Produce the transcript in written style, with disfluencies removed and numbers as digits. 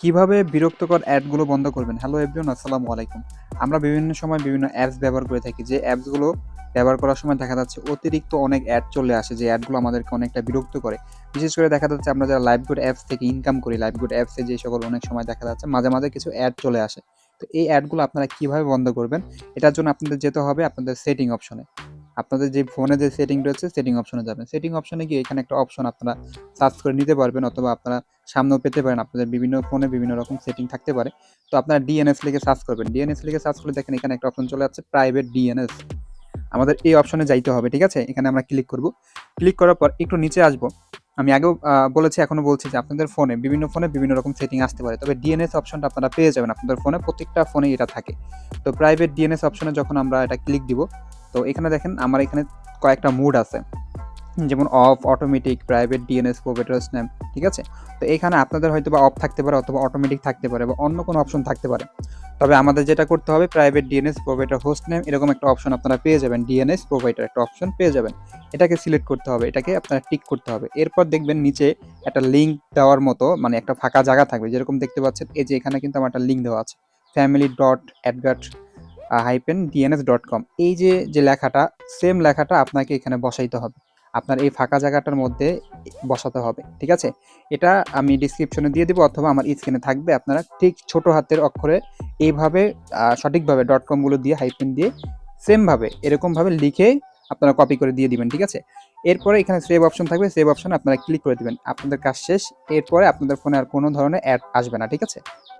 কিভাবে বিরক্তকর অ্যাডগুলো বন্ধ করবেন? হ্যালো এভরিওয়ান, আসসালামু আলাইকুম। আমরা বিভিন্ন সময় বিভিন্ন অ্যাপস ব্যবহার করে থাকি। যে অ্যাপসগুলো ব্যবহার করার সময় দেখা যাচ্ছে অতিরিক্ত অনেক অ্যাড চলে আসে, যে অ্যাডগুলো আমাদেরকে অনেকটা বিরক্ত করে। বিশেষ করে দেখা যাচ্ছে আমরা যারা লাইভগুড অ্যাপস থেকে ইনকাম করি, লাইভগুড অ্যাপসে যে সকল অনেক সময় দেখা যাচ্ছে মাঝে, মাঝে কিছু অ্যাড চলে আসে। তো এই অ্যাডগুলো আপনারা কিভাবে বন্ধ করবেন? এটার জন্য আপনাদের যেতে হবে আপনাদের সেটিং অপশনে। আপনাদের যে ফোনে যে সেটিং রয়েছে সেটিং অপশনে যাবেন। সেটিং অপশনে গিয়ে এখানে একটা অপশন আপনারা সার্চ করে নিতে পারবেন, অথবা আপনারা সামনেও পেতে পারেন। আপনাদের বিভিন্ন ফোনে বিভিন্ন রকম সেটিং থাকতে পারে। তো আপনারা ডিএনএস লিখে সার্চ করবেন। ডিএনএস লিখে সার্চ করলে দেখেন এখানে একটা অপশন চলে যাচ্ছে প্রাইভেট ডিএনএস। আমাদের এই অপশনে যাইতে হবে, ঠিক আছে? এখানে আমরা ক্লিক করব। ক্লিক করার পর একটু নিচে আসবো। আমি আগেও বলেছি, এখনো বলছি যে আপনাদের ফোনে বিভিন্ন রকম সেটিং আসতে পারে। তবে ডিএনএস অপশনটা আপনারা পেয়ে যাবেন আপনাদের ফোনে, প্রত্যেকটা ফোনেই এটা থাকে। তো প্রাইভেট ডিএনএস অপশনে যখন আমরা এটা ক্লিক দিব, তো এখানে দেখেন আমার এখানে কয়েকটা মুড আছে, যেমন of, automatic, private DNS, providers name, ঠিক আছে? তো এখানে আপনাদের হয়তো বা অফ থাকতে পারে, অথবা অটোমেটিক থাকতে পারে, বা অন্য কোনো অপশন থাকতে পারে। তবে আমাদের যেটা করতে হবে, private DNS, provider host name, এরকম একটা অপশন আপনারা পেয়ে যাবেন। ডিএনএস প্রোভাইডার একটা অপশন পেয়ে যাবেন। এটাকে সিলেক্ট করতে হবে, এটাকে আপনারা টিক করতে হবে। এরপর দেখবেন নিচে একটা লিঙ্ক দেওয়ার মতো, মানে একটা ফাঁকা জায়গা থাকবে, যেরকম দেখতে পাচ্ছেন এই যে এখানে কিন্তু আমার একটা লিঙ্ক দেওয়া আছে, family.adgat-dns.com। এই যে যে লেখাটা, সেম লেখাটা আপনাকে এখানে বসাইতে হবে। আপনার এই ফাঁকা জায়গাটার মধ্যে বসাতে হবে, ঠিক আছে? এটা আমি ডিসক্রিপশনে দিয়ে দিব, অথবা আমার স্ক্রিনে থাকবে। আপনারা ঠিক ছোট হাতের অক্ষরে এইভাবে সঠিকভাবে ডট কমগুলো দিয়ে হাইফেন দিয়ে সেমভাবে এরকমভাবে লিখে আপনারা কপি করে দিয়ে দিবেন, ঠিক আছে? এরপরে এখানে সেভ অপশন থাকবে, সেভ অপশনে আপনারা ক্লিক করে দিবেন। আপনাদের কাজ শেষ। এরপরে আপনাদের ফোনে আর কোনো ধরনের অ্যাড আসবে না, ঠিক আছে?